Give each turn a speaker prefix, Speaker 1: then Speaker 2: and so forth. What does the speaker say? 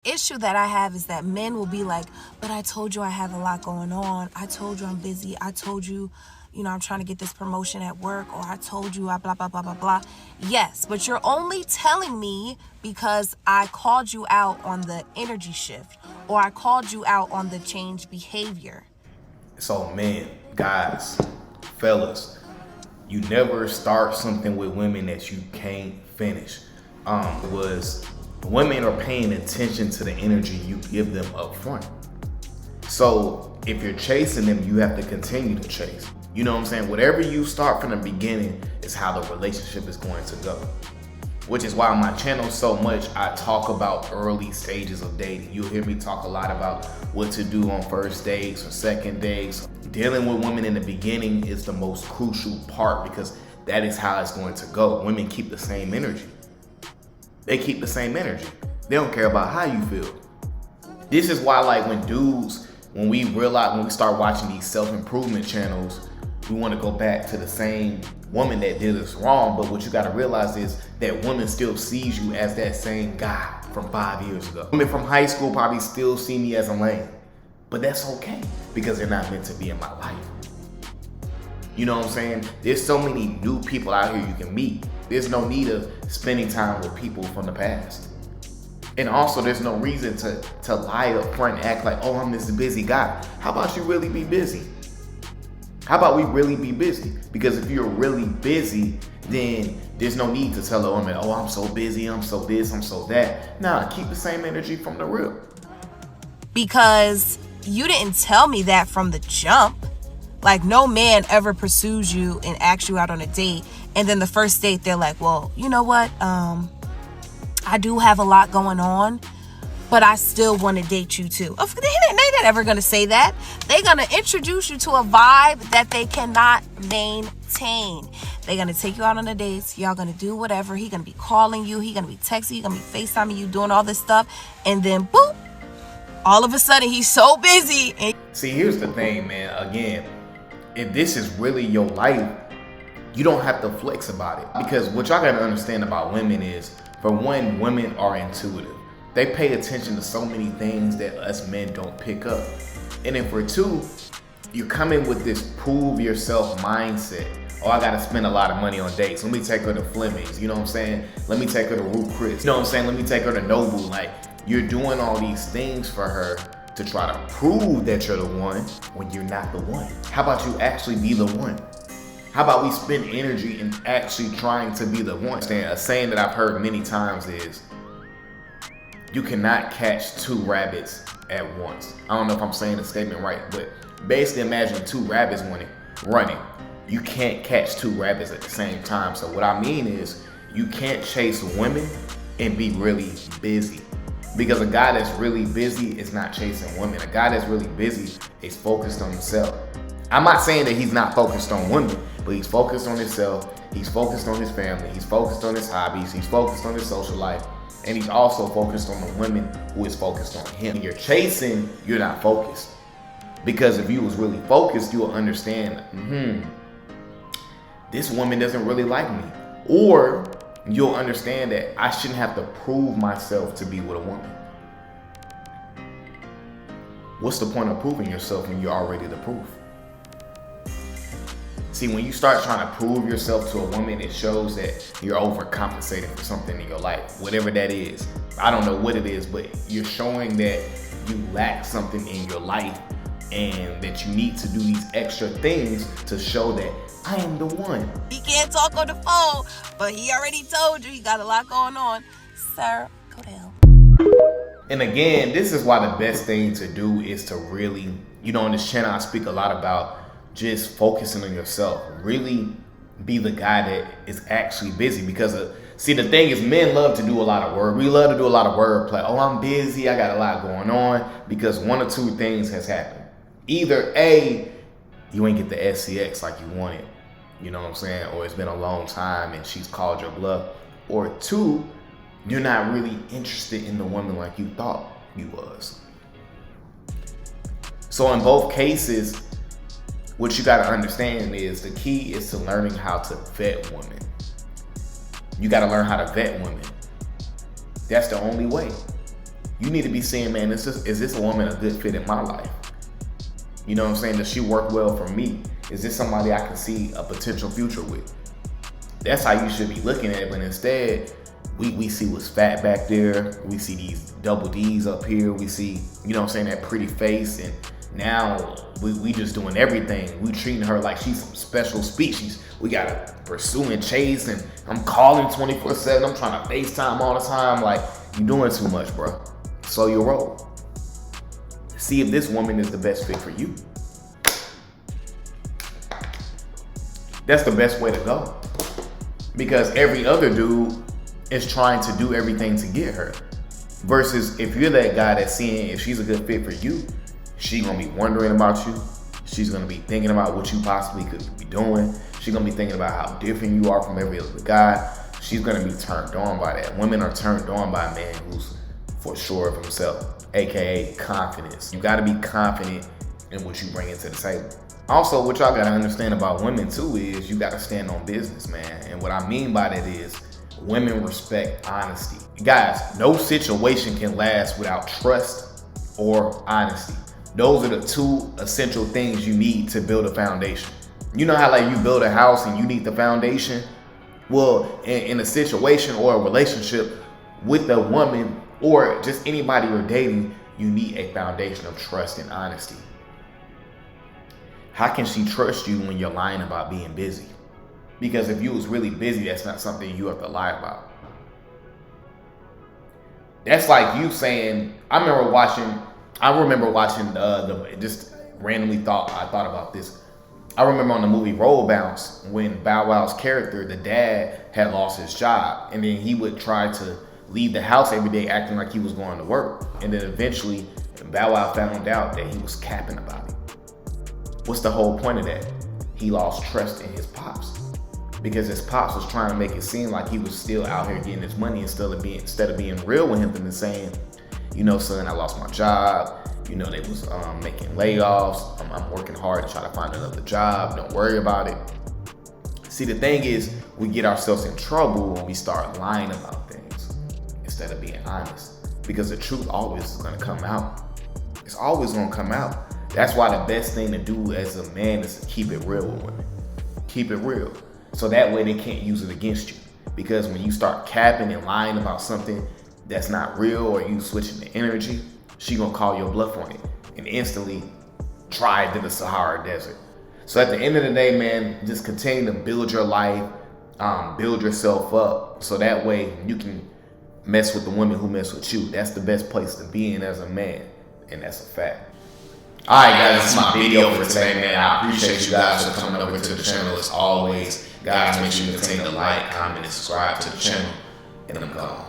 Speaker 1: issue that I have is that men will be like, but I told you I have a lot going on. I told you I'm busy. I told you, I'm trying to get this promotion at work, or I told you I blah, blah, blah, blah, blah. Yes, but you're only telling me because I called you out on the energy shift, or I called you out on the change behavior.
Speaker 2: So men, guys, fellas, you never start something with women that you can't finish. Women are paying attention to the energy you give them up front. So if you're chasing them, you have to continue to chase. You know what I'm saying? Whatever you start from the beginning is how the relationship is going to go. Which is why on my channel so much I talk about early stages of dating. You'll hear me talk a lot about what to do on first dates or second dates. Dealing with women in the beginning is the most crucial part because that is how it's going to go. Women keep the same energy. They keep the same energy. They don't care about how you feel. This is why, like, when we start watching these self-improvement channels, we want to go back to the same woman that did us wrong. But what you got to realize is that woman still sees you as that same guy from 5 years ago. Women from high school probably still see me as a lame, but that's okay because they're not meant to be in my life. You know what I'm saying? There's so many new people out here you can meet. There's no need of spending time with people from the past. And also, there's no reason to lie up front and act like, oh, I'm this busy guy. How about you really be busy? How about we really be busy? Because if you're really busy, then there's no need to tell a woman, oh, I'm so busy, I'm so this, I'm so that. Nah, keep the same energy from the rip.
Speaker 1: Because you didn't tell me that from the jump. Like, no man ever pursues you and asks you out on a date, and then the first date they're like, well, you know what? I do have a lot going on, but I still want to date you too. They're not ever going to say that. They're going to introduce you to a vibe that they cannot maintain. They're going to take you out on the dates. Y'all going to do whatever. He's going to be calling you. He's going to be texting you. He's going to be FaceTiming you, doing all this stuff. And then, boop, all of a sudden, he's so busy.
Speaker 2: See, here's the thing, man. Again, if this is really your life, you don't have to flex about it. Because what y'all got to understand about women is, for one, women are intuitive. They pay attention to so many things that us men don't pick up. And then for two, you come in with this prove yourself mindset. Oh, I gotta spend a lot of money on dates. Let me take her to Fleming's, you know what I'm saying? Let me take her to Ruth Chris, you know what I'm saying? Let me take her to Noble. Like, you're doing all these things for her to try to prove that you're the one when you're not the one. How about you actually be the one? How about we spend energy in actually trying to be the one? A saying that I've heard many times is, you cannot catch two rabbits at once. I don't know if I'm saying the statement right, but basically imagine two rabbits running. You can't catch two rabbits at the same time. So what I mean is, you can't chase women and be really busy. Because a guy that's really busy is not chasing women. A guy that's really busy is focused on himself. I'm not saying that he's not focused on women, but he's focused on himself. He's focused on his family. He's focused on his hobbies. He's focused on his social life. And he's also focused on the women who is focused on him. When you're chasing, you're not focused. Because if you was really focused, you'll understand, this woman doesn't really like me. Or you'll understand that I shouldn't have to prove myself to be with a woman. What's the point of proving yourself when you're already the proof? See, when you start trying to prove yourself to a woman, it shows that you're overcompensating for something in your life, whatever that is. I don't know what it is, but you're showing that you lack something in your life and that you need to do these extra things to show that I am the one.
Speaker 1: He can't talk on the phone, but he already told you he got a lot going on. Sir, go to hell.
Speaker 2: And again, this is why the best thing to do is to really, on this channel I speak a lot about just focusing on yourself. Really be the guy that is actually busy. Because see, the thing is, men love to do a lot of work. We love to do a lot of wordplay. Oh, I'm busy, I got a lot going on. Because one or two things has happened. Either A, you ain't get the SCX like you wanted, you know what I'm saying? Or it's been a long time and she's called your bluff. Or two, you're not really interested in the woman like you thought you was. So in both cases, what you gotta understand is the key is to learning how to vet women. You gotta learn how to vet women. That's the only way. You need to be saying, man, is this a woman a good fit in my life? You know what I'm saying? Does she work well for me? Is this somebody I can see a potential future with? That's how you should be looking at it. But instead, we see what's fat back there. We see these double D's up here. We see, you know what I'm saying, that pretty face. And now we just doing everything. We treating her like she's some special species. We gotta pursue and chase, and I'm calling 24/7. I'm trying to FaceTime all the time. Like, you doing too much, bro. Slow your roll. See if this woman is the best fit for you. That's the best way to go. Because every other dude is trying to do everything to get her. Versus if you're that guy that's seeing if she's a good fit for you, she's gonna be wondering about you. She's gonna be thinking about what you possibly could be doing. She's gonna be thinking about how different you are from every other guy. She's gonna be turned on by that. Women are turned on by a man who's for sure of himself, aka confidence. You gotta be confident in what you bring into the table. Also, what y'all gotta understand about women too is you gotta stand on business, man. And what I mean by that is women respect honesty. Guys, no situation can last without trust or honesty. Those are the two essential things you need to build a foundation. You know how like you build a house and you need the foundation? Well, in a situation or a relationship with a woman or just anybody you're dating, you need a foundation of trust and honesty. How can she trust you when you're lying about being busy? Because if you was really busy, that's not something you have to lie about. That's like you saying, I remember watching just randomly I thought about this. I remember on the movie Roll Bounce when Bow Wow's character, the dad, had lost his job, and then he would try to leave the house every day acting like he was going to work. And then eventually Bow Wow found out that he was capping about it. What's the whole point of that? He lost trust in his pops. Because his pops was trying to make it seem like he was still out here getting his money instead of being real with him and saying, you know, son, I lost my job. You know, they was making layoffs. I'm working hard to try to find another job. Don't worry about it. See, the thing is, we get ourselves in trouble when we start lying about things instead of being honest. Because the truth always is going to come out. It's always going to come out. That's why the best thing to do as a man is to keep it real with women. Keep it real. So that way they can't use it against you. Because when you start capping and lying about something that's not real, or you switching the energy, she gonna call your bluff on it and instantly drive to the Sahara Desert. So at the end of the day, man, just continue to build your life, build yourself up, so that way you can mess with the women who mess with you. That's the best place to be in as a man, and that's a fact. Alright guys, that's my video for today, man. I appreciate you guys for coming over to the channel as always. Guys, make sure you continue to like, comment, and subscribe to the channel, and I'm gone.